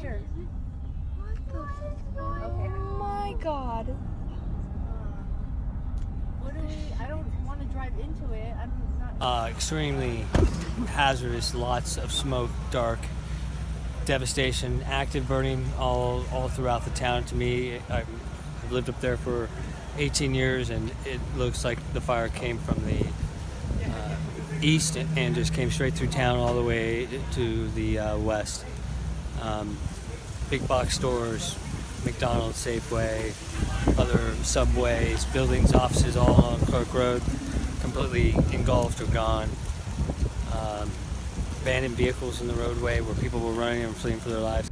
here. What the fuck? Okay. Oh my god. What do we? I don't want to drive into it. I'm not. Extremely hazardous, lots of smoke, dark, devastation, active burning all throughout the town. To me, I've lived up there for 18 years, and it looks like the fire came from the east and just came straight through town all the way to the west. Big box stores, McDonald's, Safeway, other subways, buildings, offices, all on Clark Road, completely engulfed or gone. Abandoned vehicles in the roadway where people were running and fleeing for their lives.